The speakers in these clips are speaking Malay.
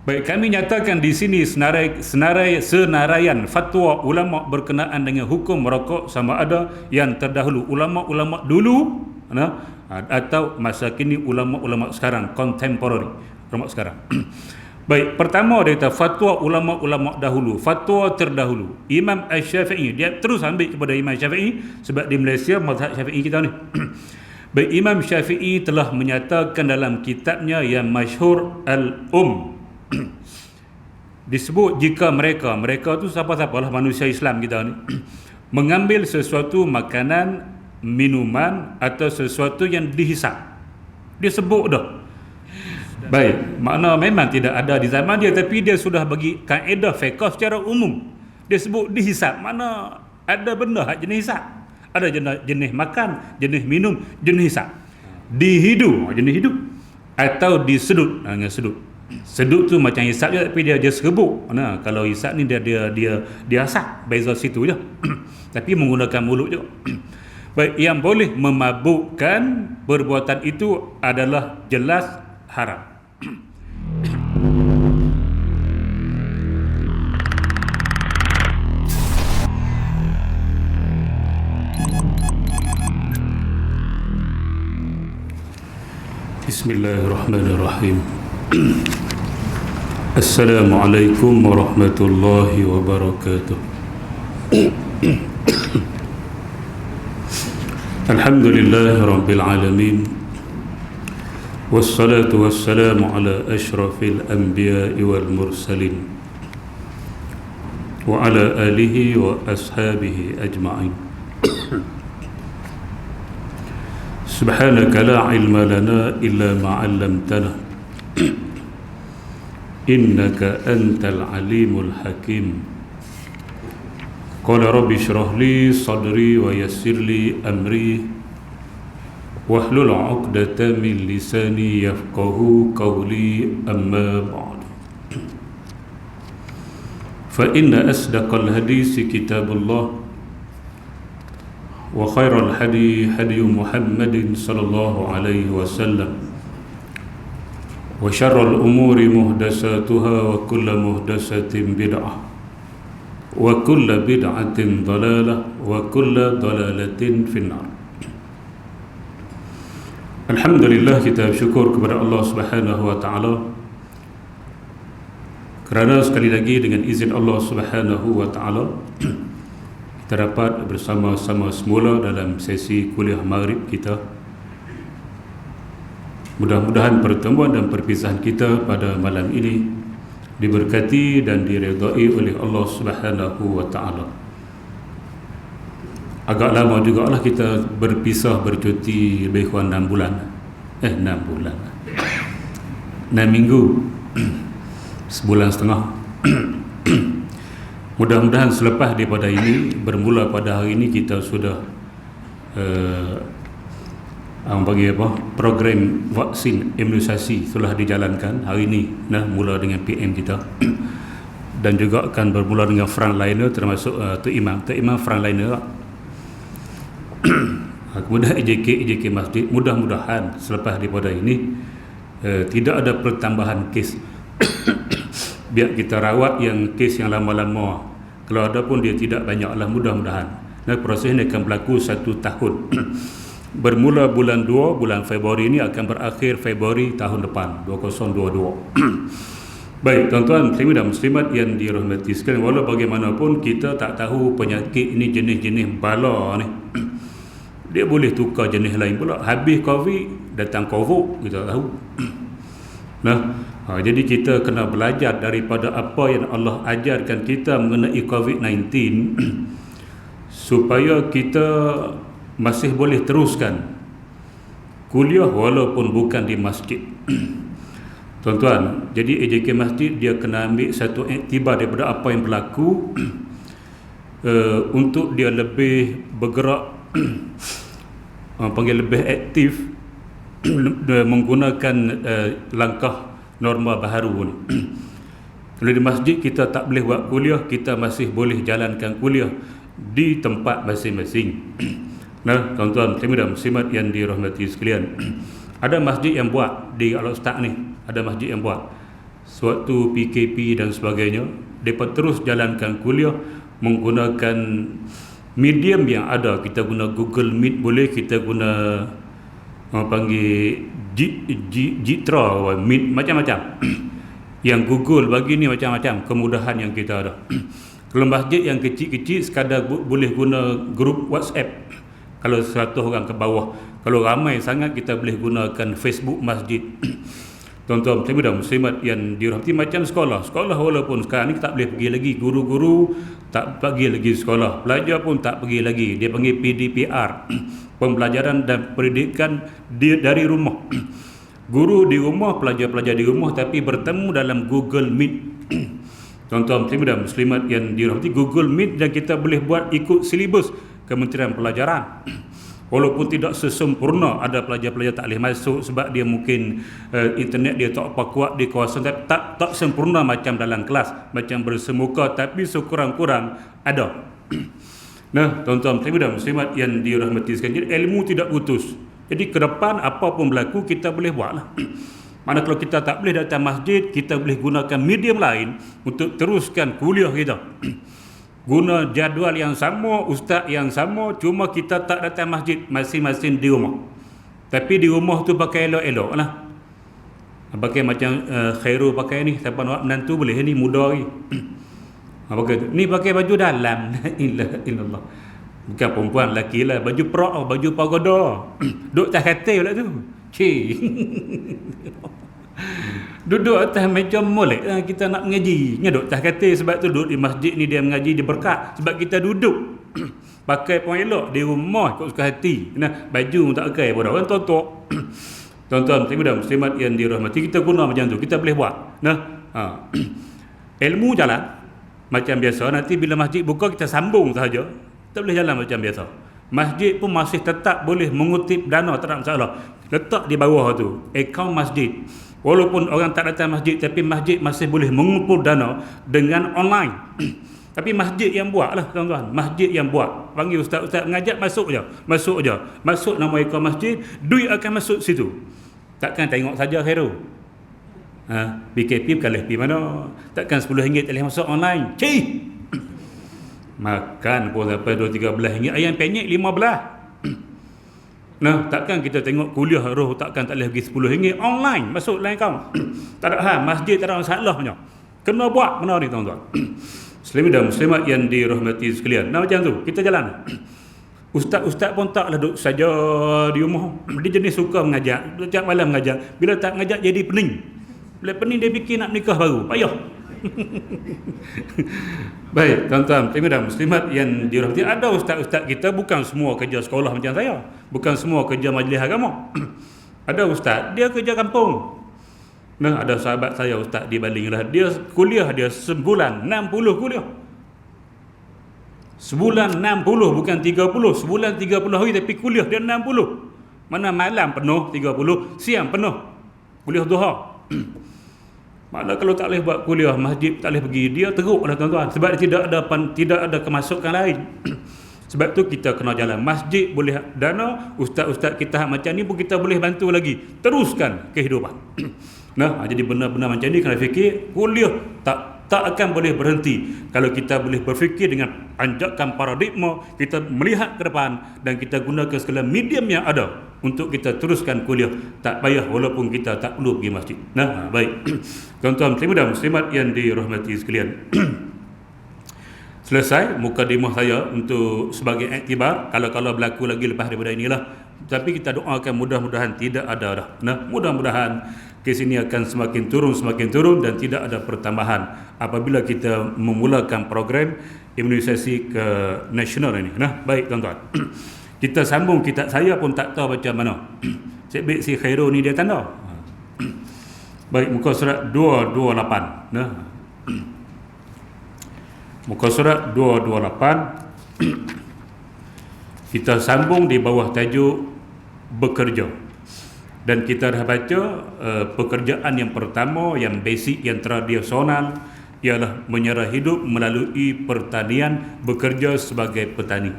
Baik, kami nyatakan di sini senaraian fatwa ulama berkenaan dengan hukum merokok sama ada yang terdahulu ulama-ulama dulu atau masa kini ulama-ulama sekarang, contemporary ulama sekarang. Baik, pertama dia kata fatwa ulama-ulama dahulu, fatwa terdahulu. Imam Asy-Syafi'i, dia terus ambil kepada Imam Syafi'i sebab di Malaysia mazhab Syafi'i kita ni. Baik, Imam Syafi'i telah menyatakan dalam kitabnya yang masyhur disebut jika mereka tu siapa-siapalah manusia Islam kita ni mengambil sesuatu makanan, minuman atau sesuatu yang dihisap, dia sebut dah. Baik, makna memang tidak ada di zaman dia, tapi dia sudah bagi kaedah fiqh secara umum. Dia sebut dihisap, mana ada benda hak jenis hisap. Ada jenis makan, jenis minum, jenis hisap. Dihidu, jenis hidup, atau disedut, dengan sedut. Sedut tu macam hisap je, tapi dia serbuk. Nah, kalau hisap ni dia asap, beza situ je. Tapi menggunakan mulut je. Baik, yang boleh memabukkan perbuatan itu adalah jelas haram. Bismillahirrahmanirrahim. Assalamualaikum warahmatullahi wabarakatuh. Alhamdulillah rabbil alamin. Wassalatu wassalamu ala asyrafil anbiya'i wal mursalin wa ala alihi wa ashabihi ajma'in. Subhanaka la ilma lana illa ma 'allamtana innaka antal alimul hakim. Qala rabbi shrah li sadri wa yassir li amri wahlul 'uqdatam min lisani yafqahu qawli, amma ba'd. Fa inna asdaqal hadisi kitabullah wa khairal hadi hadi Muhammadin sallallahu alaihi wasallam wa syarrul umuri muhdatsatuha wa kullu muhdatsatin bid'ah wa kullu bid'atin dhalalah wa kullu dhalalatin finnar. Alhamdulillah, kita bersyukur kepada Allah Subhanahu wa taala kerana sekali lagi dengan izin Allah Subhanahu wa taala kita dapat bersama-sama semula dalam sesi kuliah maghrib kita. Mudah-mudahan pertemuan dan perpisahan kita pada malam ini diberkati dan diredai oleh Allah Subhanahu wa taala. Agak lama jugalah kita berpisah bercuti, lebih kurang 6 bulan. 6 bulan. 6 minggu. Sebulan setengah. Mudah-mudahan selepas daripada ini, bermula pada hari ini, kita sudah program vaksin imunisasi telah dijalankan hari ini, mula dengan PM kita dan juga akan bermula dengan frontliner termasuk Tok Imam frontliner. Kemudian EJK Masjid, mudah-mudahan selepas daripada ini tidak ada pertambahan kes. Biar kita rawat yang kes yang lama-lama, kalau ada pun dia tidak banyaklah, mudah-mudahan. Dan proses ini akan berlaku 1 tahun. Bermula bulan 2, bulan Februari ini akan berakhir Februari tahun depan 2022. Baik, tuan-tuan muslimin dan muslimat yang dirahmati sekalian, walau bagaimanapun kita tak tahu penyakit ini jenis-jenis bala ni. Dia boleh tukar jenis lain pula. Habis Covid datang Covid, kita tak tahu. Jadi kita kena belajar daripada apa yang Allah ajarkan kita mengenai COVID-19 supaya kita masih boleh teruskan kuliah walaupun bukan di masjid. Tuan-tuan, jadi EJK Masjid dia kena ambil satu iktibar daripada apa yang berlaku untuk dia lebih bergerak, panggil lebih aktif menggunakan langkah norma baharu ni. Kalau di masjid kita tak boleh buat kuliah, kita masih boleh jalankan kuliah di tempat masing-masing. Tuan-tuan muslimin dan muslimat yang dirahmati sekalian, ada masjid yang buat di Al-Ustaz ni, ada masjid yang buat sewaktu PKP dan sebagainya, mereka terus jalankan kuliah menggunakan medium yang ada. Kita guna Google Meet boleh, kita guna panggil Jitra, Meet, macam-macam. Yang Google bagi ni macam-macam kemudahan yang kita ada. Kalau masjid yang kecil-kecil sekadar boleh guna grup WhatsApp kalau 100 orang ke bawah. Kalau ramai sangat kita boleh gunakan Facebook masjid. Tuan-tuan muslimin dan muslimat yang dirahmati, macam sekolah walaupun sekarang ni tak boleh pergi lagi, guru-guru tak pergi lagi sekolah, pelajar pun tak pergi lagi, dia panggil PDPR, pembelajaran dan pendidikan dari rumah. Guru di rumah, pelajar-pelajar di rumah, tapi bertemu dalam Google Meet. Tuan-tuan muslimin dan muslimat yang dirahmati, Google Meet dan kita boleh buat ikut silibus Kementerian Pelajaran. Walaupun tidak sesempurna, ada pelajar-pelajar tak boleh masuk sebab dia mungkin internet dia tak apa kuat di kawasan, tak sempurna macam dalam kelas, macam bersemuka, tapi sekurang-kurang ada. Nah, tuan-tuan dan muslimat yang dirahmati sekalian, ilmu tidak putus. Jadi ke depan apa pun berlaku kita boleh buatlah. Mana kalau kita tak boleh datang masjid, kita boleh gunakan medium lain untuk teruskan kuliah kita. Guna jadual yang sama, ustaz yang sama, cuma kita tak datang masjid, masing-masing di rumah. Tapi di rumah tu pakai elok-elok lah. Pakai macam Khairul pakai ni, siapa nak menantu boleh ni, muda lagi. Pakai tu. Ni pakai baju dalam. La ilaha illallah. Bukan perempuan, lelaki lah. Baju perak, baju pagoda. Duduk atas katil pula tu. Duduk atas meja molek kita nak mengaji. Duduk atas katil, sebab tu duduk di masjid ni dia mengaji, dia berkat. Sebab kita duduk. Pakai pun elok, di rumah ikut suka hati. Nah, baju tak pakai pun orang tok-tok. Tuan-tuan dan muslimat yang dirahmati, kita guna macam tu, kita boleh buat. Nah, ilmu jalan macam biasa. Nanti bila masjid buka kita sambung sahaja. Tak boleh jalan macam biasa. Masjid pun masih tetap boleh mengutip dana, tak ada masalah. Letak di bawah tu akaun masjid. Walaupun orang tak datang masjid, tapi masjid masih boleh mengumpul dana dengan online. Tapi masjid yang buat lah, tuan-tuan. Masjid yang buat. Panggil ustaz-ustaz mengajak, masuk je. Masuk nama akaun masjid, duit akan masuk situ. Takkan tengok saja Khairul. BKP bukan pergi mana. Takkan RM10 tak boleh masuk online. Makan pun sampai 2-13 ringgit. Ayam penyet 15. Nah, takkan kita tengok kuliah roh, takkan tak boleh pergi RM10 online masuk lain kaum. Tak ada hal, masjid tak ada masalahnya. Kena buat benda ni, tuan-tuan. Muslimin dan muslimat yang dirahmati sekalian. Nah, macam tu kita jalan. Ustaz-ustaz pun taklah duduk saja di rumah. Dia jenis suka mengajak, setiap malam mengajak. Bila tak mengajak jadi pening. Bila pening dia fikir nak menikah baru. Payah. Baik, tuan-tuan dan muslimat yang dirahmati, ada ustaz-ustaz kita bukan semua kerja sekolah macam saya, bukan semua kerja majlis agama. Ada ustaz dia kerja kampung. Nah, ada sahabat saya ustaz di Baling lah, dia kuliah dia sebulan 60 kuliah. Sebulan 60, bukan 30. Sebulan 30 hari tapi kuliah dia 60. Mana malam penuh 30, siang penuh kuliah duha. Malah kalau tak boleh buat kuliah, masjid tak boleh pergi, dia teruklah, tuan-tuan. Sebab dia tidak ada kemasukan lain. Sebab tu kita kena jalan. Masjid boleh dana, ustaz-ustaz kita macam ni pun kita boleh bantu lagi. Teruskan kehidupan. Nah, jadi benar-benar macam ni kena fikir, kuliah tak akan boleh berhenti. Kalau kita boleh berfikir dengan anjakan paradigma, kita melihat ke depan dan kita gunakan segala medium yang ada untuk kita teruskan kuliah. Tak payah walaupun kita tak perlu pergi masjid. Nah, baik. Tuan-tuan dan muslimat yang dirahmati sekalian. Selesai mukadimah saya untuk sebagai iktibar. Kalau berlaku lagi lepas daripada inilah. Tapi kita doakan mudah-mudahan tidak ada dah. Nah, mudah-mudahan kes ini akan semakin turun dan tidak ada pertambahan apabila kita memulakan program imunisasi ke nasional ini. Nah, baik tuan-tuan. Kita sambung kitab, saya pun tak tahu macam mana. Cik si Khairul ni dia tanda. Baik, muka surat 228. Nah. Muka surat 228. Kita sambung di bawah tajuk bekerja. Dan kita dah baca pekerjaan yang pertama, yang basic, yang tradisional, ialah menyerah hidup melalui pertanian, bekerja sebagai petani.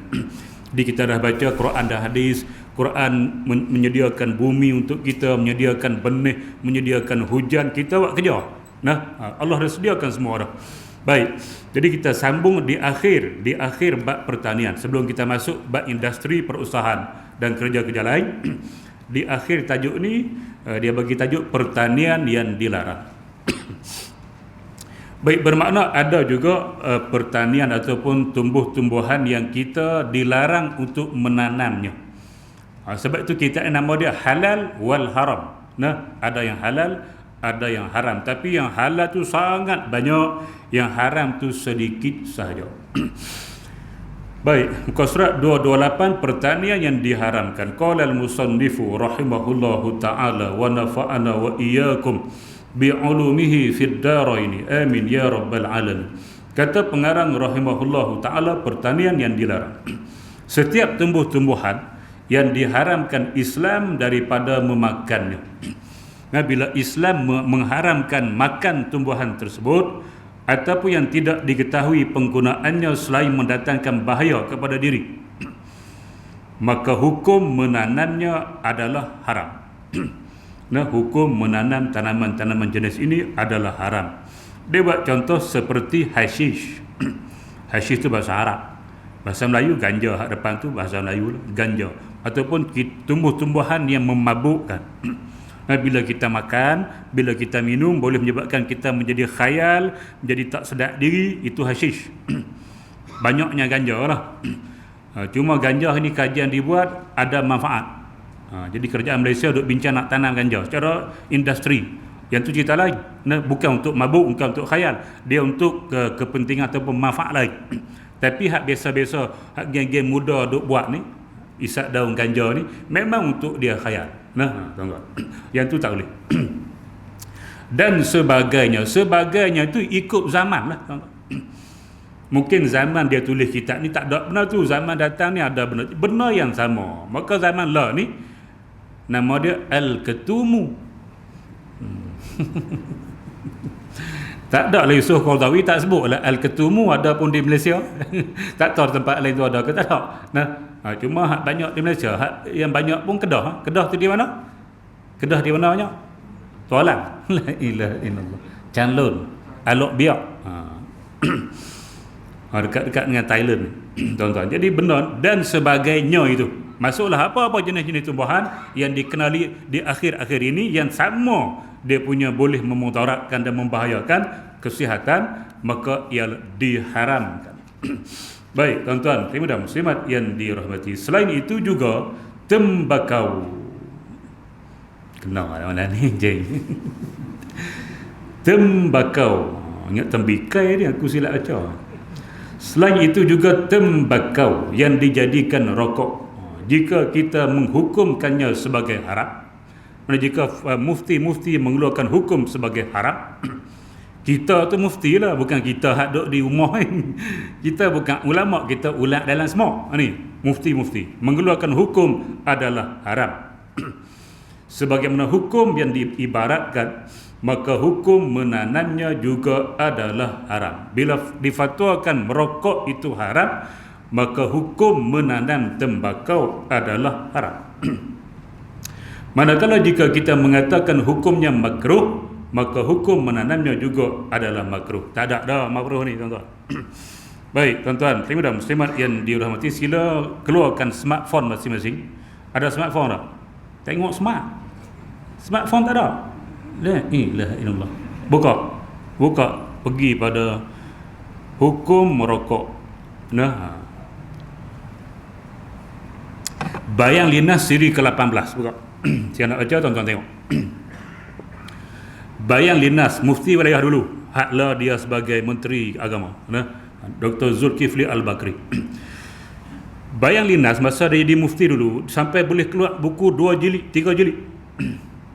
Jadi kita dah baca Quran dan hadis. Quran menyediakan bumi untuk kita, menyediakan benih, menyediakan hujan, kita buat kerja. Allah dah sediakan semua dah. Baik, jadi kita sambung di akhir bab pertanian sebelum kita masuk bab industri, perusahaan dan kerja-kerja lain. Di akhir tajuk ni dia bagi tajuk pertanian yang dilarang. Baik, bermakna ada juga pertanian ataupun tumbuh-tumbuhan yang kita dilarang untuk menanamnya. Sebab itu kita nama dia halal wal haram. Ada yang halal, ada yang haram. Tapi yang halal tu sangat banyak, yang haram tu sedikit sahaja. Baik, muka surat 228 pertanian yang diharamkan. Qala al-musannifu rahimahullahu ta'ala wa nafa'ana wa iyyakum bi'ulumihi fid daraini. Amin ya rabbal alamin. Kata pengarang rahimahullahu ta'ala, pertanian yang dilarang. Setiap tumbuh-tumbuhan yang diharamkan Islam daripada memakannya. Bila Islam mengharamkan makan tumbuhan tersebut ataupun yang tidak diketahui penggunaannya selain mendatangkan bahaya kepada diri, maka hukum menanamnya adalah haram. Hukum menanam tanaman-tanaman jenis ini adalah haram. Dia buat contoh seperti hashish. Hashish itu bahasa Arab. Bahasa Melayu ganja, hak depan tu bahasa Melayu ganja. Ataupun tumbuh-tumbuhan yang memabukkan. Bila kita makan, bila kita minum, boleh menyebabkan kita menjadi khayal, menjadi tak sedar diri. Itu hashish. Banyaknya ganja lah. Cuma ganja ni kajian dibuat ada manfaat. Jadi kerajaan Malaysia duk bincang nak tanam ganja secara industri. Yang tu cerita lain. Bukan untuk mabuk, bukan untuk khayal. Dia untuk kepentingan ataupun manfaat lain. Tapi hak biasa-biasa, hak geng-geng muda duk buat ni, isap daun ganja ni, memang untuk dia khayal. Tuan-tuan. Yang tu tak boleh. Dan sebagainya tu ikut zaman lah. Mungkin zaman dia tulis kitab ni tak ada benar tu, zaman datang ni ada benar yang sama. Maka zaman lah ni nama dia Al-Ketumu. Tak ada lagi Yusuf Qaradawi tak sebut lah Al-Ketumu, ada pun di Malaysia. Tak tahu tempat lain tu ada ke tak ada. Cuma banyak di Malaysia, yang banyak pun Kedah. Kedah tu di mana? Kedah di mana banyak? Tualang. La ilaha illallah. Chanlun, Alok Biak. Dekat-dekat dengan Thailand. Tuan-tuan. Jadi benar dan sebagainya itu. Masuklah apa-apa jenis-jenis tumbuhan yang dikenali di akhir-akhir ini yang sama dia punya boleh memudaratkan dan membahayakan kesihatan, maka ia diharamkan. Baik, tuan-tuan, muslimin dan muslimat yang dirahmati. Selain itu juga tembakau. Kenal mana ni, Jeng? Tembakau. Ingat tembikai ni aku silap baca. Selain itu juga tembakau yang dijadikan rokok. Jika kita menghukumkannya sebagai haram, jika mufti-mufti mengeluarkan hukum sebagai haram, kita tu mufti lah, bukan kita hak duduk di rumah ni. Kita bukan ulama, kita ulat dalam semua ni. Mufti-mufti mengeluarkan hukum adalah haram. Sebagaimana hukum yang diibaratkan, maka hukum menanamnya juga adalah haram. Bila difatwakan merokok itu haram, maka hukum menanam tembakau adalah haram. Manakala jika kita mengatakan hukumnya makruh, maka hukum menanamnya juga adalah makruh. Tak ada dah makruh ni, tuan-tuan. Baik, tuan-tuan, muslimin dan muslimat yang dirahmati, sila keluarkan smartphone masing-masing. Ada smartphone tak? Tengok smartphone tak ada. La ilaha illallah. Buka pergi pada hukum merokok. Bayang Linas siri ke-18. Buka. Saya nak baca, tuan-tuan tengok. Bayang Linas, mufti wilayah dulu. Haklah dia sebagai menteri agama. Dr. Zulkifli Al-Bakri. Bayang Linas masa dia jadi mufti dulu, sampai boleh keluar buku 2 jilid, 3 jilid.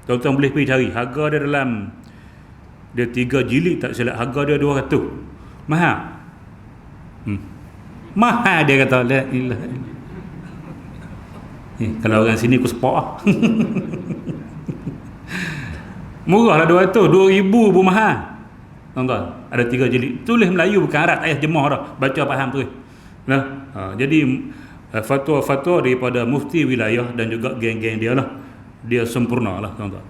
Tuan-tuan boleh pergi cari. Harga dia dalam, dia 3 jilid tak silap, harga dia 200. Mahal. Mahal dia kata. La ilaha illallah. Kalau orang sini aku sepak lah. Murah lah 200, 2,000 pun mahal. Tuan-tuan, ada 3 jilid. Tulis Melayu bukan Arab, ayah jemah dah. Baca faham tu. Jadi fatwa-fatwa daripada mufti wilayah dan juga geng-geng dia lah, dia sempurna lah, tuan-tuan.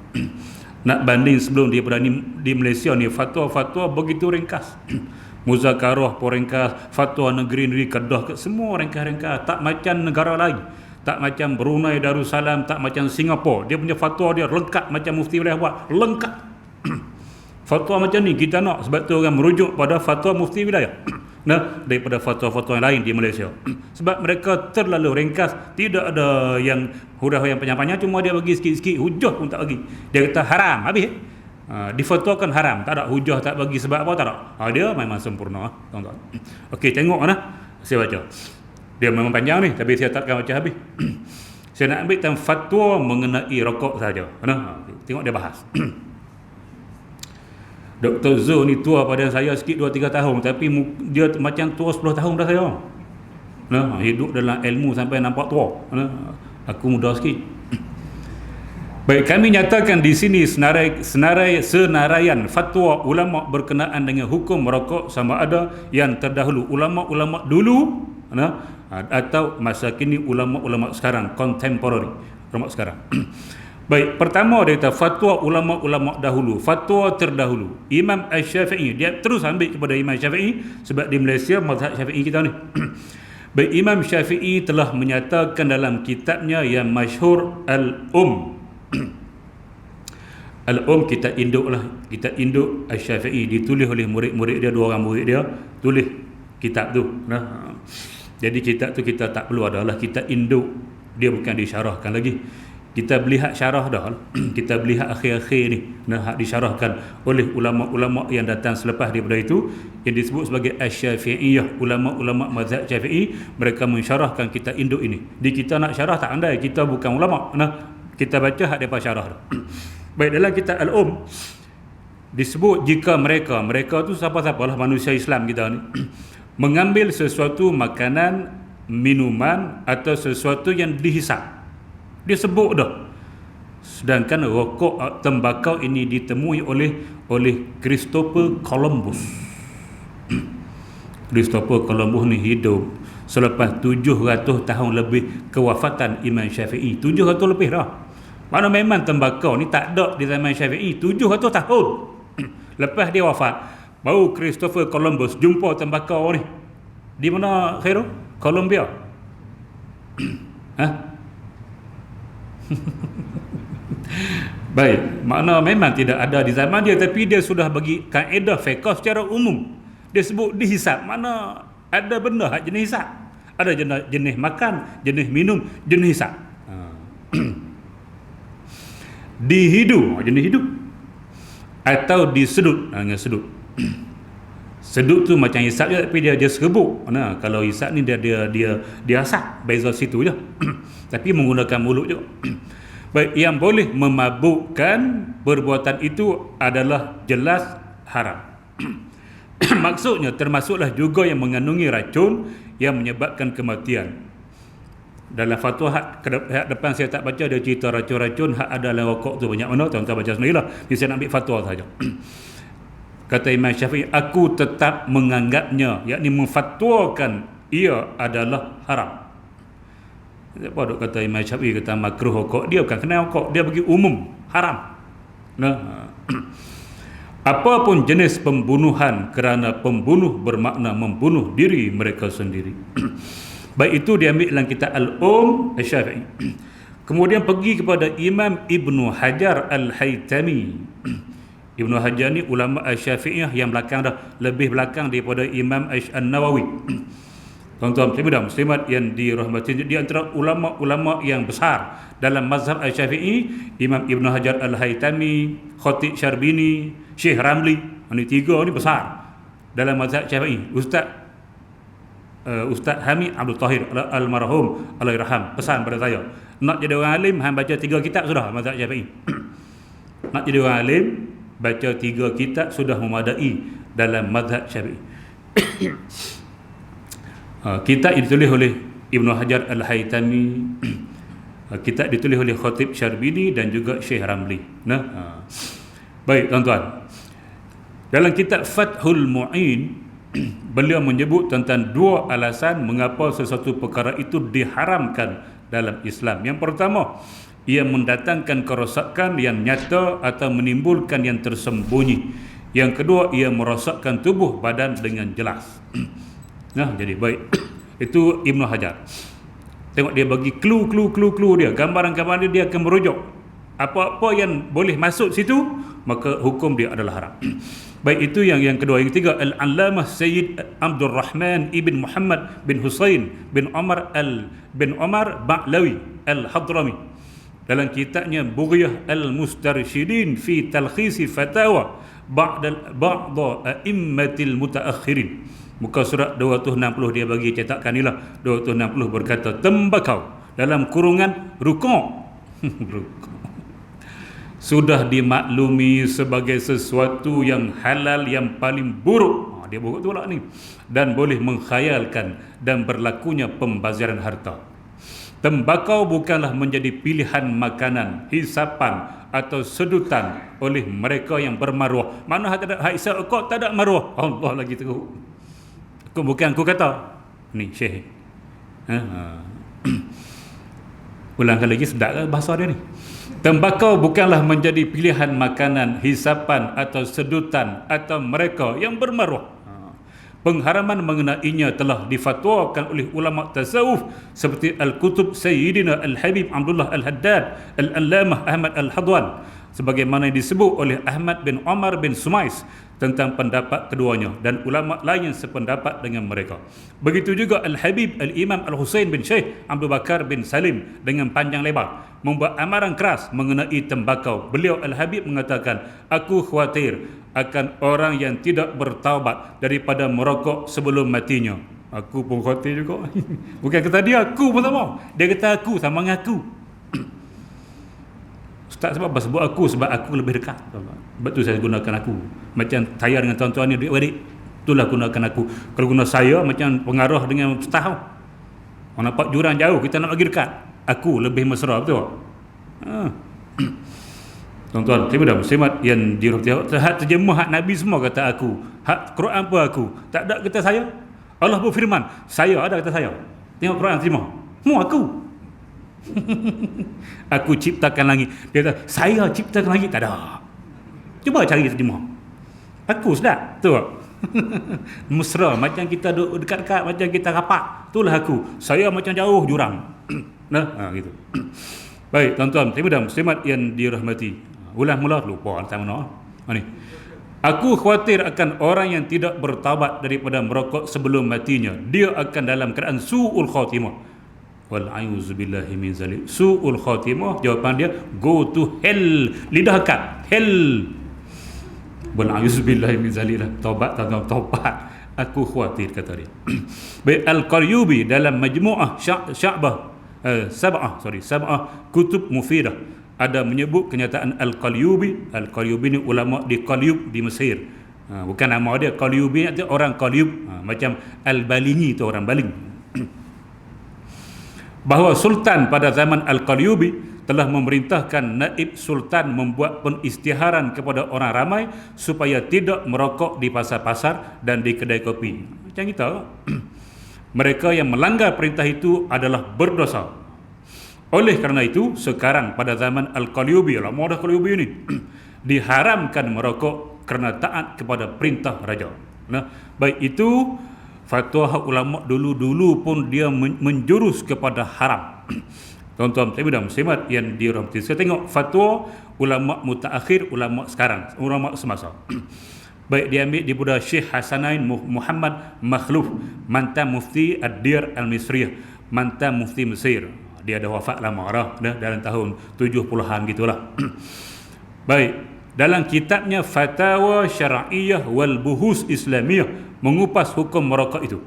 Nak banding sebelum dia berani di Malaysia ni, fatwa-fatwa begitu ringkas. Muzakarah pun ringkas, fatwa negeri-negeri Kedah semua ringkas-ringkas, tak macam negara lain. Tak macam Brunei Darussalam, tak macam Singapura. Dia punya fatwa dia lengkap macam mufti boleh buat, lengkap. Fatwa macam ni kita nak, sebab tu orang merujuk pada fatwa mufti wilayah. Nah, daripada fatwa-fatwa yang lain di Malaysia. Sebab mereka terlalu ringkas, tidak ada yang huruf yang panjang-panjang, cuma dia bagi sikit-sikit, hujah pun tak bagi. Dia kata haram, habis. Difatwakan haram, tak ada hujah, tak bagi sebab apa, tak ada. Dia memang sempurna, tuan-tuan. Okey, tengok mana. Saya baca. Dia memang panjang ni, tapi saya takkan baca habis. Saya nak ambil tentang fatwa mengenai rokok saja. Tengok dia bahas. Dr. Zo ni tua pada saya sikit 2-3 tahun, tapi dia macam tua 10 tahun dah saya. Hidup dalam ilmu sampai nampak tua. Aku muda sikit. Baik, kami nyatakan di sini senaraian fatwa ulama berkenaan dengan hukum merokok sama ada yang terdahulu ulama-ulama dulu atau masa kini ulama-ulama sekarang, contemporary ulama sekarang. Baik, pertama dia kata fatwa ulama-ulama dahulu, fatwa terdahulu. Imam Asy-Syafi'i, dia terus ambil kepada Imam Syafi'i sebab di Malaysia mazhab Syafi'i kita ni. Baik, Imam Syafi'i telah menyatakan dalam kitabnya yang masyhur Al-Um kitab induk lah, kitab induk Asy-Syafi'i, ditulis oleh murid-murid dia, 2 orang murid dia tulis kitab tu. Jadi kitab tu kita tak perlu adalah kitab induk, dia bukan disyarahkan lagi. Kita beli hak syarah dah. Kita beli hak akhir-akhir ni, hak disyarahkan oleh ulama-ulama yang datang selepas daripada itu, yang disebut sebagai Asy-Syafi'iyah, ulama-ulama mazhab Syafi'i. Mereka mensyarahkan kitab induk ini. Di kita nak syarah tak andai, kita bukan ulama. Kita baca hak depa syarah. Baik, dalam kitab Al-Um disebut jika mereka tu siapa-siapalah manusia Islam kita ni mengambil sesuatu makanan, minuman atau sesuatu yang dihisap. Dia sebut dah. Sedangkan rokok tembakau ini ditemui oleh Christopher Columbus. Christopher Columbus ni hidup selepas 700 tahun lebih kewafatan Imam Syafi'i. 700 lebih dah. Mana memang tembakau ni tak ada di zaman Syafi'i. 700 tahun lepas dia wafat, baru Christopher Columbus jumpa tembakau ni. Di mana Khairul? Colombia. Baik, makna memang tidak ada di zaman dia, tapi dia sudah bagi kaedah fiqh secara umum. Dia sebut dihisap, mana ada benda hak jenis hisap. Ada jenis makan, jenis minum, jenis hisap. Dihidu, jenis hidup. Atau disedut, dengan sedut. Sedut tu macam hisap je, tapi dia serbuk. Kalau hisap ni dia asap, beza situ je. Tapi menggunakan mulut je. Baik, yang boleh memabukkan perbuatan itu adalah jelas haram. Maksudnya termasuklah juga yang mengandungi racun yang menyebabkan kematian. Dalam fatwa hak depan saya tak baca, dia cerita racun-racun hak ada dalam rokok tu banyak mana, tuan-tuan baca sendirilah. Jadi saya nak ambil fatwa saja. Kata Imam Syafi'i, aku tetap menganggapnya, yakni memfatwakan ia adalah haram. Apa dok kata Imam Syafi'i kata makruh rokok? Dia bukan kena rokok, dia bagi umum haram. Apapun jenis pembunuhan kerana pembunuh bermakna membunuh diri mereka sendiri. Baik, itu diambil dalam kitab Al-Syafi'i. Kemudian pergi kepada Imam Ibnu Hajar Al-Haytami. Ibnu Hajar ni ulama Asy-Syafi'iyah yang belakang dah, lebih belakang daripada Imam An-Nawawi. Tuan-tuan muslimat yang dirahmati, di antara ulama-ulama yang besar dalam mazhab Asy-Syafi'i, Imam Ibnu Hajar Al-Haytami, Khatib Syarbini, Syekh Ramli. Ini 3 ni besar dalam mazhab Syafi'i. Ustaz Hamid Abdul Tahir almarhum, Allahyarham, pesan pada saya, nak jadi orang alim hang baca 3 kitab sudah mazhab Syafi'i. Nak jadi orang alim baca 3 kitab sudah memadai dalam mazhab Syafi'i. Kitab ditulis oleh Ibnu Hajar Al-Haytami, kitab ditulis oleh Khatib Syarbini dan juga Syekh Ramli. Baik tuan-tuan, dalam kitab Fathul Mu'in beliau menyebut tentang 2 alasan mengapa sesuatu perkara itu diharamkan dalam Islam. Yang pertama, ia mendatangkan kerosakan yang nyata atau menimbulkan yang tersembunyi. Yang kedua, ia merosakkan tubuh badan dengan jelas. Nah, jadi baik. Itu Ibnu Hajar. Tengok dia bagi clue dia, gambaran-gambaran dia akan merujuk. Apa-apa yang boleh masuk situ, maka hukum dia adalah haram. Baik, itu yang kedua. Yang ketiga, Al-Allamah Sayyid Abdul Rahman ibn Muhammad bin Husain bin Omar Ba'lawi Al-Hadrami dalam kitabnya Bughyah Al-Mustarsyidin fi Talkhisi Fatawa ba'da a'immatil mutaakhirin. Muka surat 260 dia bagi cetakan inilah 260 berkata tembakau dalam kurungan rukuk sudah dimaklumi sebagai sesuatu yang halal yang paling buruk. Dia buruk tu lah ni, dan boleh mengkhayalkan dan berlakunya pembaziran harta. Tembakau bukanlah menjadi pilihan makanan, hisapan atau sedutan oleh mereka yang bermaruah. Mana tak ada hisap kau tak ada maruah. Allah lagi teruk. Bukan aku kata. Ni Syekh. Ulangkan lagi sedap bahasa dia ni. Tembakau bukanlah menjadi pilihan makanan, hisapan atau sedutan atau mereka yang bermaruah. Pengharaman mengenainya telah difatwakan oleh ulama tasawuf seperti Al-Kutub Sayyidina Al-Habib Abdullah Al-Haddad, Al-Allamah Ahmad Al-Hadwan, sebagaimana yang disebut oleh Ahmad bin Omar bin Sumais tentang pendapat keduanya dan ulama lain yang sependapat dengan mereka. Begitu juga Al-Habib Al-Imam Al-Husain bin Syekh Abdul Bakar bin Salim dengan panjang lebar membuat amaran keras mengenai tembakau. Beliau Al-Habib mengatakan, aku khawatir akan orang yang tidak bertaubat daripada merokok sebelum matinya. Aku pun khawatir juga. Bukan kata dia, aku pun sama. Dia kata aku sama dengan aku. Ustaz sebab apa? Sebab aku, sebab aku lebih dekat. Sebab tu saya gunakan aku. Macam saya dengan tuan-tuan ni, adik-adik, itulah gunakan aku. Kalau guna saya, macam pengaruh dengan ustaz. Orang nampak jurang jauh, kita nak pergi dekat. Aku lebih mesra, betul? Tuan-tuan, terima dah muslimat yang dirahmati Allah. Hak terjemah hak Nabi semua kata aku. Hak Quran pun aku. Tak ada kata saya. Allah berfirman, saya ada kata saya. Tengok Quran terima. Semua aku. Aku ciptakan langit. Dia kata, saya ciptakan langit. Tak ada. Cuba cari terjemah. Aku sedap. Tu. Mesra. Macam kita duduk dekat-dekat. Macam kita rapat. Itulah aku. Saya macam jauh jurang. Nah, gitu. Baik, tuan-tuan, terima dah muslimat yang dirahmati. Ulang mula lupa tak mana. Ni. Aku khawatir akan orang yang tidak bertaubat daripada merokok sebelum matinya. Dia akan dalam keadaan su'ul khatimah. Wal a'udzubillahi min zalik. Su'ul khatimah, jawapan dia go to hell. Lidah kat hell. Wal a'udzubillahi min zalik. Taubat tak taubat. Aku khawatir kata dia. Baik, Al-Qaryubi dalam majmu'ah Sab'ah Kutub Mufidah ada menyebut kenyataan Al-Qaryubi. Al-Qaryubi ni ulama di Qalyub di Mesir. Bukan nama dia Qalyubi, itu orang Qalyub. Macam Al-Balingi tu orang Baling. Bahawa Sultan pada zaman Al-Qaryubi telah memerintahkan naib sultan membuat pengisytiharan kepada orang ramai supaya tidak merokok di pasar-pasar dan di kedai kopi. Macam kita. Mereka yang melanggar perintah itu adalah berdosa. Oleh kerana itu, sekarang pada zaman Al-Qalyubi, lama dah Qalyubi ni, diharamkan merokok kerana taat kepada perintah raja. Nah, baik itu fatwa ulama dulu-dulu pun dia menjurus kepada haram. Tuan-tuan dan muslimat yang dirahmati, saya tengok fatwa ulama mutaakhir, ulama sekarang, ulama semasa. Baik, diambil di Buddha Syekh Hasanain Muhammad Makhluf, mantan mufti Ad-Dir Al-Misriyah, mantan mufti Mesir. Dia dah wafat lama dah dalam tahun 70-an gitulah. Baik, dalam kitabnya Fatawa Syar'iyyah wal Buhus Islamiyah mengupas hukum merokok itu.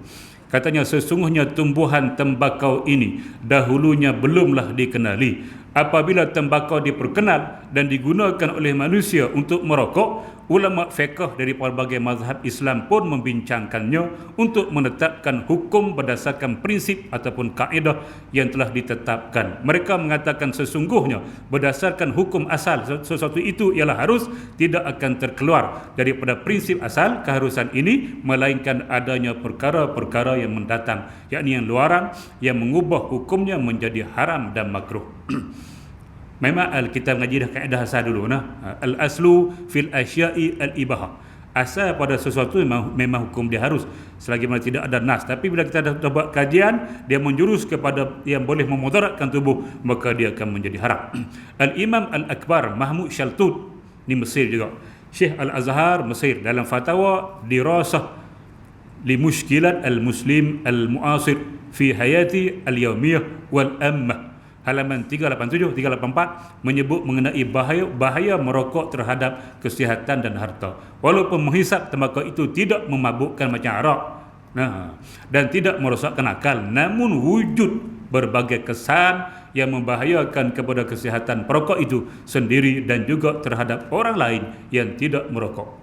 Katanya sesungguhnya tumbuhan tembakau ini dahulunya belumlah dikenali. Apabila tembakau diperkenal dan digunakan oleh manusia untuk merokok, ulama fiqh dari pelbagai mazhab Islam pun membincangkannya untuk menetapkan hukum berdasarkan prinsip ataupun kaedah yang telah ditetapkan. Mereka mengatakan sesungguhnya berdasarkan hukum asal sesuatu itu ialah harus, tidak akan terkeluar daripada prinsip asal keharusan ini, melainkan adanya perkara-perkara yang mendatang, yakni yang luaran yang mengubah hukumnya menjadi haram dan makruh. memang kita mengaji dah kaedah asal dulu al aslu fil asya'i al ibahah. Asal pada sesuatu memang hukum dia harus selagi mana tidak ada nas. Tapi bila kita dah buat kajian, dia menjurus kepada yang boleh memudaratkan tubuh, maka dia akan menjadi haram. Al-Imam Al-Akbar Mahmud Shaltut ni Mesir juga, Syekh Al-Azhar Mesir, dalam fatwa dirasah li mushkilat al-muslim al-mu'asir fi hayati al-yawmiyah wal ammah, halaman 387 384, menyebut mengenai bahaya merokok terhadap kesihatan dan harta. Walaupun menghisap tembakau itu tidak memabukkan macam arak, dan tidak merosakkan akal, namun wujud berbagai kesan yang membahayakan kepada kesihatan perokok itu sendiri dan juga terhadap orang lain yang tidak merokok.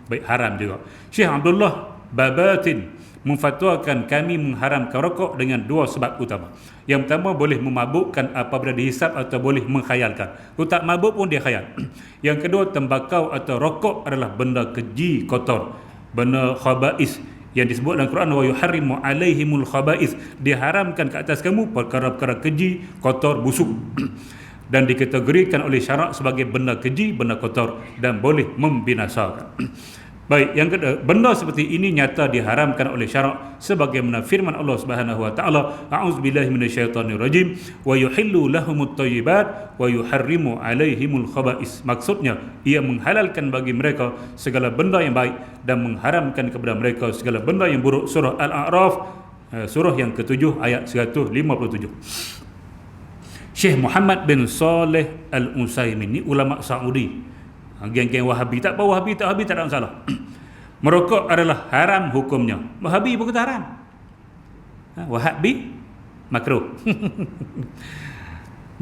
Baik, haram juga. Syekh Abdullah Babatin memfatwakan kami mengharamkan rokok dengan dua sebab utama. Yang pertama, boleh memabukkan apabila dihisap atau boleh menghayalkan. Kalau tak mabuk pun dia khayal. Yang kedua, tembakau atau rokok adalah benda keji, kotor, benda khaba'is yang disebut dalam Quran, wa yuharrimu alaihimul khaba'is, diharamkan ke atas kamu perkara-perkara keji, kotor, busuk dan dikategorikan oleh syarak sebagai benda keji, benda kotor dan boleh membinasakan. Baik, yang kedua, benda seperti ini nyata diharamkan oleh syarak sebagaimana firman Allah Subhanahu wa taala, a'udzubillahi minasyaitonirrajim, wa yuhillu lahumut thayyibat wa yuharrimu alaihimul khaba'is. Maksudnya, ia menghalalkan bagi mereka segala benda yang baik dan mengharamkan kepada mereka segala benda yang buruk. Surah Al-A'raf, surah yang ke-7 ayat 157. Syekh Muhammad bin Saleh Al-Utsaimin ni ulama Saudi. Geng-geng Wahabi tak apa, Wahabi tak ada masalah. Merokok adalah haram hukumnya. Wahabi pun kata haram. Wahabi makruh.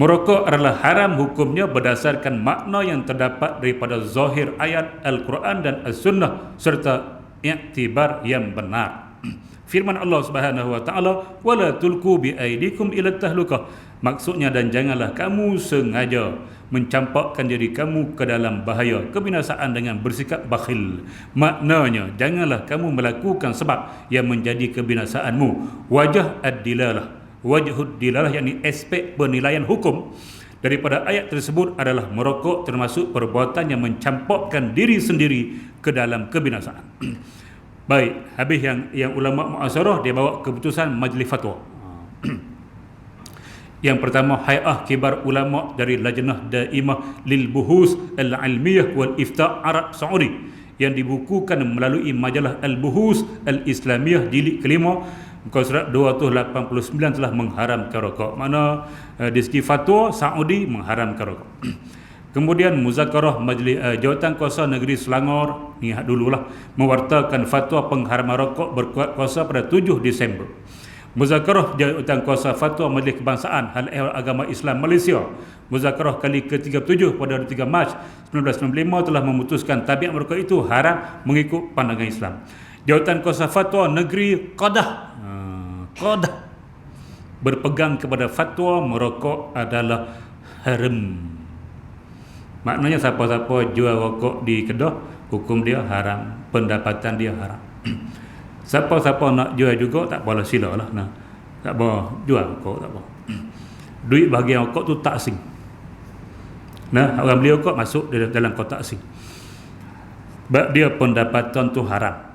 Merokok adalah haram hukumnya berdasarkan makna yang terdapat daripada zahir ayat Al-Quran dan As-Sunnah serta iktibar yang benar. Firman Allah Subhanahu wa taala, wala tulqu bi aidikum ila tahlukah. Maksudnya, dan janganlah kamu sengaja mencampakkan diri kamu ke dalam bahaya kebinasaan dengan bersikap bakhil. Maknanya, janganlah kamu melakukan sebab yang menjadi kebinasaanmu. Wajah ad-dilalah, wajhud dilalah, yakni aspek penilaian hukum daripada ayat tersebut adalah merokok termasuk perbuatan yang mencampakkan diri sendiri ke dalam kebinasaan. Baik, habis yang ulama muasarah dia bawa keputusan majlis fatwa. Yang pertama, Hay'ah Kibar Ulama dari Lajnah Daimah lil Buhus Al-Ilmiyah wal Ifta' Arab Saudi yang dibukukan melalui majalah Al-Buhus Al-Islamiyah jilid kelima, muka surat 289, telah mengharamkan rokok. Mana di segi fatwa Saudi mengharamkan rokok. Kemudian Muzakarah Majlis Jawatan Kuasa Negeri Selangor ni dululah mewartakan fatwa pengharaman rokok berkuat kuasa pada 7 Disember. Muzakarah Jawatan Kuasa Fatwa Majlis Kebangsaan Hal Ehwal Agama Islam Malaysia, Muzakarah kali ke-37 pada 3 Mac 1995 telah memutuskan tabiat merokok itu haram mengikut pandangan Islam. Jawatan Kuasa Fatwa Negeri Qadah berpegang kepada fatwa merokok adalah haram. Maknanya siapa-siapa jual rokok di Kedah, hukum dia haram, pendapatan dia haram. Siapa-siapa nak jual juga tak apalah, silalah. Tak apa, jual rokok tak apa. Duit bahagian rokok tu tak asing. Orang beli rokok masuk dalam kotak asing. Sebab dia pendapatan tu haram.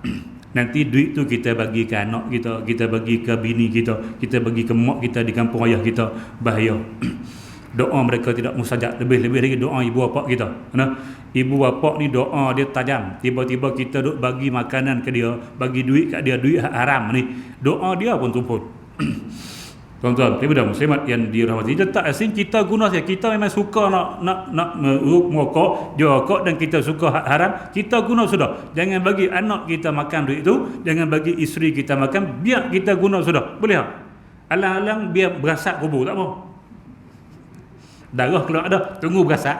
Nanti duit tu kita bagi ke anak kita, kita bagi ke bini kita, kita bagi ke mak kita di kampung ayah kita, bahaya. Doa mereka tidak mustajab, lebih-lebih lagi doa ibu bapa kita. Ibu bapa ni doa dia tajam. Tiba-tiba kita duk bagi makanan ke dia, bagi duit kat dia, duit haram ni, doa dia pun tumpul. Tuan-tuan, ibu-ibu muslimat yang dirahmati, dia tak asing kita guna saja. Kita memang suka nak merokok, jual rokok, dan kita suka haram, kita guna sudah. Jangan bagi anak kita makan duit tu, jangan bagi isteri kita makan, biar kita guna sudah. Boleh tak? Alang-alang biar berasak kubur, tak apa. Darah keluar dah, tunggu berasak.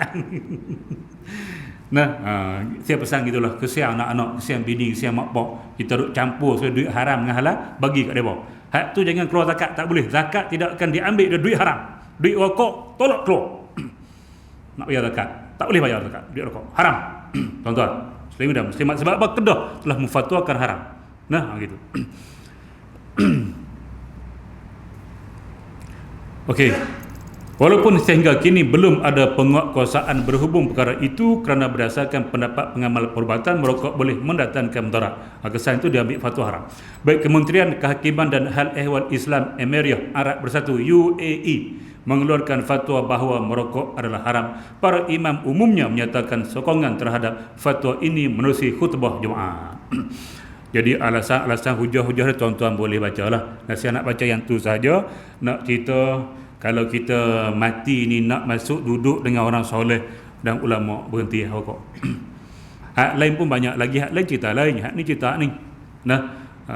Saya pesan gitulah, kesian anak-anak, kesian bini, kesian mak pak. Kita duk campur duit haram dengan halal, bagi kat depa. Hak tu jangan keluar zakat, tak boleh. Zakat tidak akan diambil dari duit haram. Duit rokok tolak keluar. Nak bayar zakat, tak boleh bayar zakat. Duit rokok haram. Tuan-tuan, muslimin dan muslimat, sebab apa? Kedah telah memfatwakan haram. Gitu. Okey. Walaupun sehingga kini belum ada penguatkuasaan berhubung perkara itu kerana berdasarkan pendapat pengamal perubatan merokok boleh mendatangkan mudarat. Kesan itu diambil fatwa haram. Baik Kementerian Kehakiman dan Hal Ehwal Islam Emirat Arab Bersatu UAE mengeluarkan fatwa bahawa merokok adalah haram. Para imam umumnya menyatakan sokongan terhadap fatwa ini menerusi khutbah Jumaat. Jadi alasan hujah-hujah tuan-tuan boleh bacalah. Saya nak baca yang tu saja. Nak cerita kalau kita mati ni nak masuk duduk dengan orang soleh dan ulama berhenti rokok. Hak lain pun banyak lagi, hak lain cerita lain, hak ni cerita ni. Nah,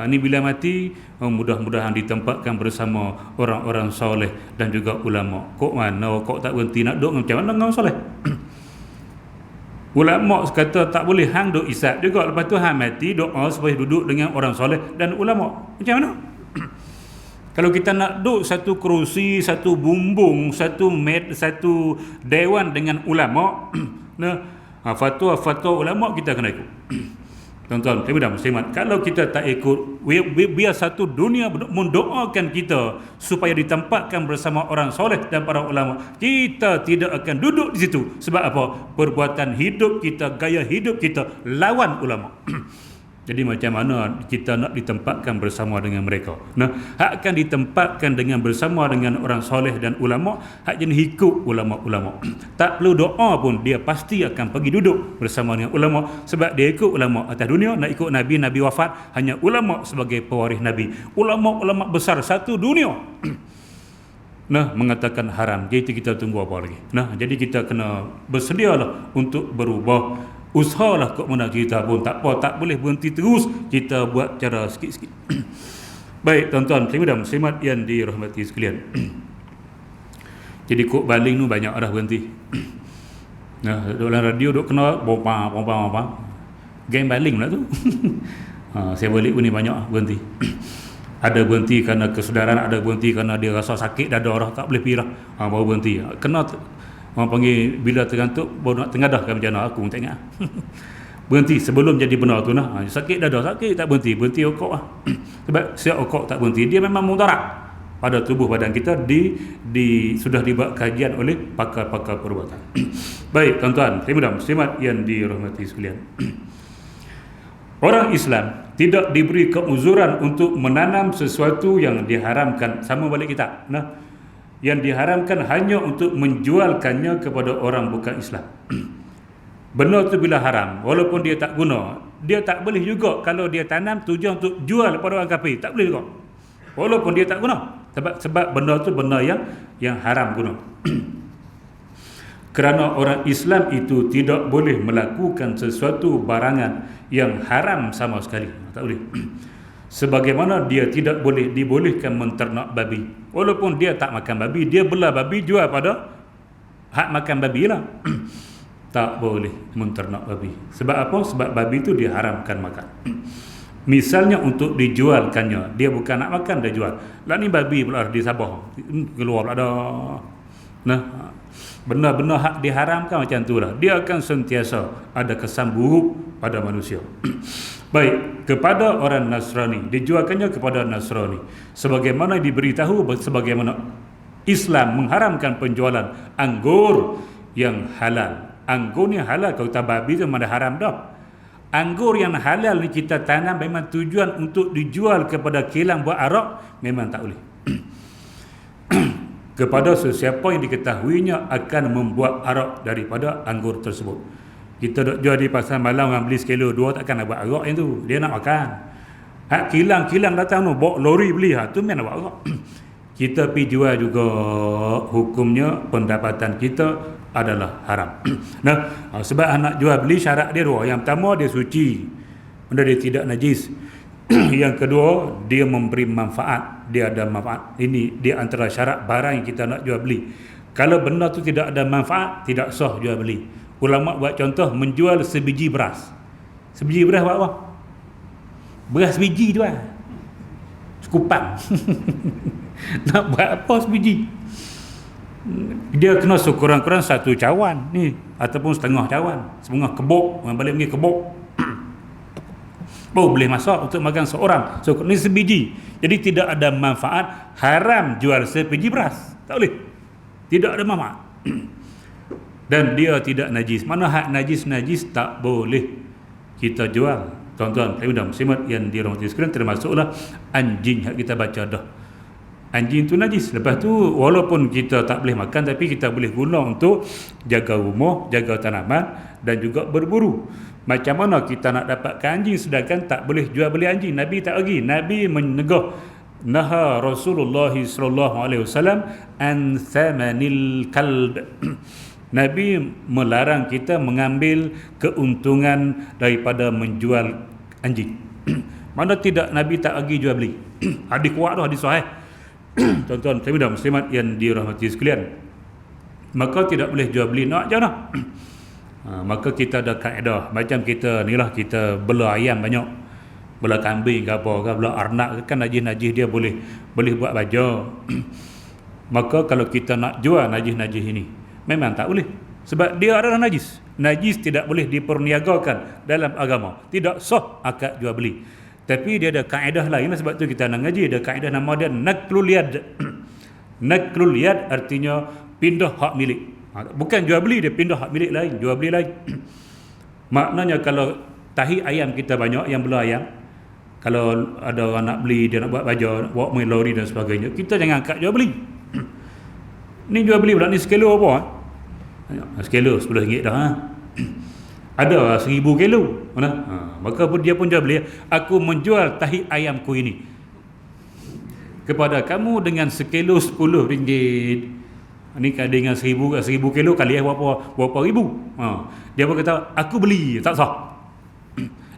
ni bila mati mudah-mudahan ditempatkan bersama orang-orang soleh dan juga ulama. Kok mana kok tak berhenti nak duduk macam mana dengan orang soleh? Ulama kata tak boleh hang duk isap juga, lepas tu hang mati doa supaya duduk dengan orang soleh dan ulama. Macam mana? Kalau kita nak duduk satu kerusi, satu bumbung, satu dewan dengan ulama, nah, fatwa ulama kita kena ikut. Tuan-tuan, muslimat, kalau kita tak ikut, biar satu dunia mendoakan kita supaya ditempatkan bersama orang soleh dan para ulama, kita tidak akan duduk di situ. Sebab apa? Perbuatan hidup kita, gaya hidup kita lawan ulama. Jadi macam mana kita nak ditempatkan bersama dengan mereka? Nah, hak akan ditempatkan dengan bersama dengan orang soleh dan ulama, hak jenis ikut ulama-ulama. Tak perlu doa pun, dia pasti akan pergi duduk bersama dengan ulama sebab dia ikut ulama atas dunia, nak ikut Nabi wafat, hanya ulama sebagai pewaris Nabi. Ulama-ulama besar satu dunia nah mengatakan haram. Jadi kita tunggu apa lagi? Nah, jadi kita kena bersedialah untuk berubah. Usahalah kok mana kita pun tak apa, tak boleh berhenti terus, kita buat cara sikit-sikit. Baik tuan-tuan dan muslimat yang dirahmati sekalian. Jadi kok baling tu banyak dah berhenti. Nah, dalam radio duk kena bompa. Game baling pula tu. Saya balik pun ni banyak berhenti. Ada berhenti kerana kesedaran, ada berhenti kerana dia rasa sakit dada orang tak boleh pirah. Baru berhenti. Kena orang panggil bila tergantuk baru nak tengadahkan macam mana aku tak ingat. Berhenti sebelum jadi benar tu nah. Sakit dada, sakit tak berhenti okok lah. Sebab siap okok tak berhenti, dia memang mudarat pada tubuh badan kita, sudah dibuat kajian oleh pakar-pakar perubatan. Baik tuan-tuan, muslimat yang dirahmati sekalian. Orang Islam tidak diberi keuzuran untuk menanam sesuatu yang diharamkan. Sama balik kita. Nah, yang diharamkan hanya untuk menjualkannya kepada orang bukan Islam. Benda tu bila haram, walaupun dia tak guna, dia tak boleh juga kalau dia tanam tujuan untuk jual kepada orang kafir, tak boleh juga. Walaupun dia tak guna. Sebab benda tu benda yang haram guna. Kerana orang Islam itu tidak boleh melakukan sesuatu barangan yang haram sama sekali. Tak boleh. Sebagaimana dia tidak boleh dibolehkan menternak babi. Walaupun dia tak makan babi, dia belah babi jual pada hak makan babi lah. Tak boleh menternak babi. Sebab apa? Sebab babi itu diharamkan makan. Misalnya untuk dijualkannya, dia bukan nak makan, dia jual. Lah ni babi pula di Sabah, keluar pula dah. Nah, benar-benar hak diharamkan macam tu lah. Dia akan sentiasa ada kesan buruk pada manusia. Baik, kepada orang Nasrani, dijualkannya kepada Nasrani. Sebagaimana diberitahu, sebagaimana Islam mengharamkan penjualan anggur yang halal. Anggur yang halal, kalau tak babi tu mana haram dah. Anggur yang halal ni kita tanam memang tujuan untuk dijual kepada kilang buat arak, memang tak boleh. Kepada sesiapa yang diketahuinya akan membuat arak daripada anggur tersebut. Kita duk jual di pasar malam, orang beli sekilo 2, takkan nak buat arak yang tu. Dia nak makan. Hak kilang datang tu, bawa lori beli, tu memang nak buat arak. Kita pergi jual juga, hukumnya pendapatan kita adalah haram. Nah, sebab anak jual beli syarat dia dua. Yang pertama, dia suci, benda dia tidak najis. Yang kedua, dia memberi manfaat, dia ada manfaat. Ini di antara syarat barang yang kita nak jual beli. Kalau benda tu tidak ada manfaat, tidak sah jual beli. Ulama buat contoh, menjual sebiji beras. Sebiji beras buat apa? Beras biji tu lah, sekupan. Nak buat apa sebiji? Dia kena sekurang-kurang 1 cawan ni, ataupun setengah cawan, setengah kebok. Orang balik pergi kebok baru boleh masak untuk makan seorang. So ni sebiji. Jadi tidak ada manfaat, haram jual sebiji beras. Tak boleh. Tidak ada mamak. Dan dia tidak najis. Mana hak najis tak boleh kita jual. Tuan-tuan, dan muslimat yang dirahmati sekalian, termasuklah anjing hak kita baca dah. Anjing tu najis. Lepas tu walaupun kita tak boleh makan, tapi kita boleh guna untuk jaga rumah, jaga tanaman dan juga berburu. Macam mana kita nak dapatkan anjing sedangkan tak boleh jual beli anjing? Nabi tak bagi. Nabi menegah, naha Rasulullah sallallahu alaihi wasallam an thamanil kalb. Nabi melarang kita mengambil keuntungan daripada menjual anjing. Mana tidak, Nabi tak bagi jual beli. Hadis kuat tu, hadis sahih. Tuan-tuan dan muslimat yang dirahmati sekalian, maka tidak boleh jual beli. Nak macam mana? Maka kita ada kaedah. Macam kita ni lah, kita bela ayam banyak, bela kambing ke apa ke, bela arnak kan, najis-najis dia boleh buat baju. Maka kalau kita nak jual najis-najis ini, memang tak boleh, sebab dia adalah najis. Najis tidak boleh diperniagakan dalam agama, tidak sah akad jual beli. Tapi dia ada kaedah lain, sebab tu kita nak ngaji. Ada kaedah nama dia naklul yad. Naklul yad artinya pindah hak milik. Bukan jual beli, dia pindah hak milik lain, jual beli lain. Maknanya kalau tahi ayam kita banyak, yang bela ayam, kalau ada orang nak beli, dia nak buat baju, bawa main lori dan sebagainya, kita jangan angkat jual beli. Ni jual beli pula, ni sekilo apa? Sekilo RM10 dah. Ada 1000 kilo. Mana? Maka dia pun jual beli. Aku menjual tahi ayamku ini kepada kamu dengan sekilo RM10. Ni dengan 1000 kilo kali berapa ribu. Dia pun kata aku beli, tak sah.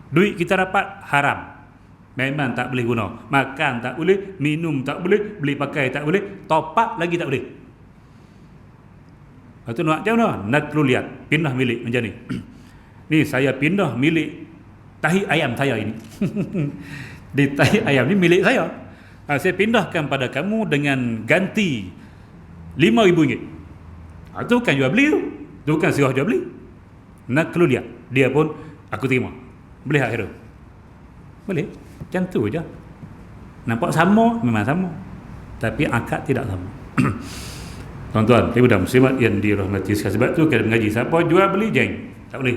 Duit kita dapat haram, memang tak boleh guna. Makan tak boleh, minum tak boleh, beli pakai tak boleh, top up lagi tak boleh. Lepas tu nak macam mana? Naklul yad, pindah milik macam ni. Ni saya pindah milik tahi ayam saya ini. Di tahi ayam ni milik saya. Saya pindahkan pada kamu dengan ganti RM5,000. Itu bukan jual beli tu. Itu bukan serah jual beli. Naklul yad. Dia pun aku terima. Boleh tak kira? Boleh. Macam tu je. Nampak sama? Memang sama. Tapi akad tidak sama. Tuan-tuan, dan muslimat yang dirahmati sekalian, sebab tu kita mengaji, siapa jual beli jeng, tak boleh.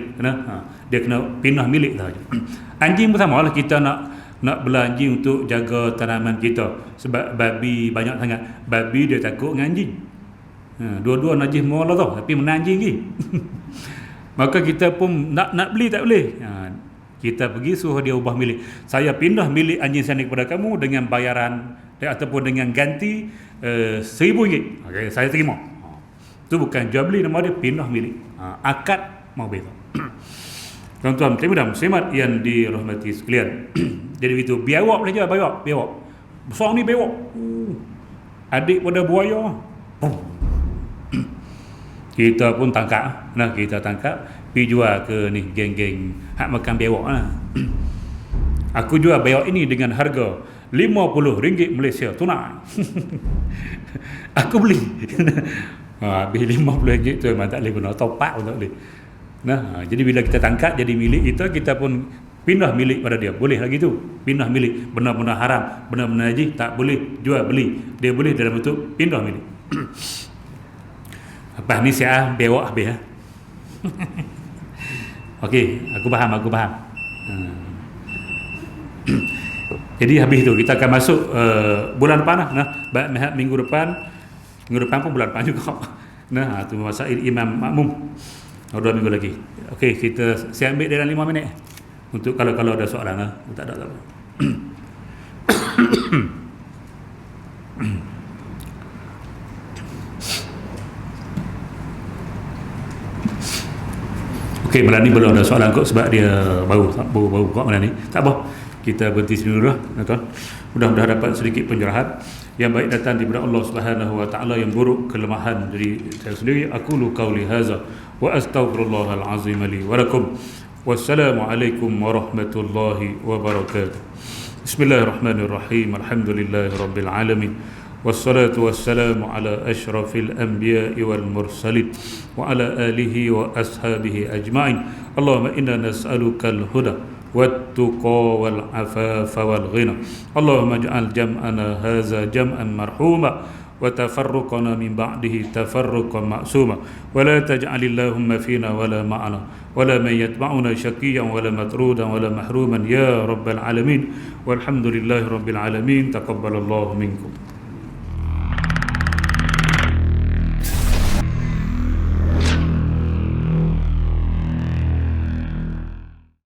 Dia kena pindah milik saja. Anjing pun sama lah, kita nak bela anjing untuk jaga tanaman kita. Sebab babi banyak sangat. Babi dia takut dengan anjing. Dua-dua najis mula tau, tapi menang anjing lagi. Maka kita pun nak beli tak boleh. Kita pergi suruh dia ubah milik. Saya pindah milik anjing saya kepada kamu dengan bayaran ataupun dengan ganti RM1,000. Okay, saya terima. Itu bukan jual beli, nama dia pindah milik. Akad mau beza. Tuan-tuan dan muslimat yang dirahmati sekalian. Jadi begitu, biawak boleh je, biawak. Besar ni biawak. Adik pada buaya. Kita pun tangkap. Kita tangkap, pergi jual ke ni geng-geng hak makan biawak lah. Aku jual biawak ini dengan harga RM50 Malaysia tunai. Aku beli. Habis RM50 tu memang tak boleh guna, top up pun tak boleh. Jadi bila kita tangkap jadi milik kita pun pindah milik pada dia. Boleh lagi tu. Pindah milik, benar-benar haram, benar-benar najis, tak boleh jual beli. Dia boleh dalam bentuk pindah milik. Apa ni saya bewak habis. Okey, aku faham. Jadi habis tu kita akan masuk bulan depan lah. Minggu depan pun bulan depan juga. Tu masail imam makmum. 2 minggu lagi. Okey, kita saya ambil dalam 5 minit untuk kalau ada soalan lah. Tak ada. Okey, malam ni belum ada soalan kot sebab dia baru kot malam ni. Tak apa. Kita berhenti sini dulu lah, tuan. Mudah-mudahan dapat sedikit pencerahan. Yang baik datang daripada Allah Subhanahu wa taala, yang buruk kelemahan dari saya sendiri. Aqulu qauli hadza wa astaghfirullahal azim li wa lakum. Wassalamualaikum warahmatullahi wabarakatuh. Bismillahirrahmanirrahim. Alhamdulillahirabbil alamin. Wassalatu wassalamu ala asyrafil anbiya'i wal mursalin wa ala alihi wa ashabihi ajma'in. Allahumma inna nas'alukal huda والتقى والعفاف والغنى اللهم اجعل جمعنا هذا جمعا مرحوما وتفرقنا من بعده تفرقا معصوما ولا تجعل اللهم فينا ولا معنا ولا من يتبعنا شقيا ولا مطرودا ولا محروما يا رب العالمين والحمد لله رب العالمين تقبل الله منكم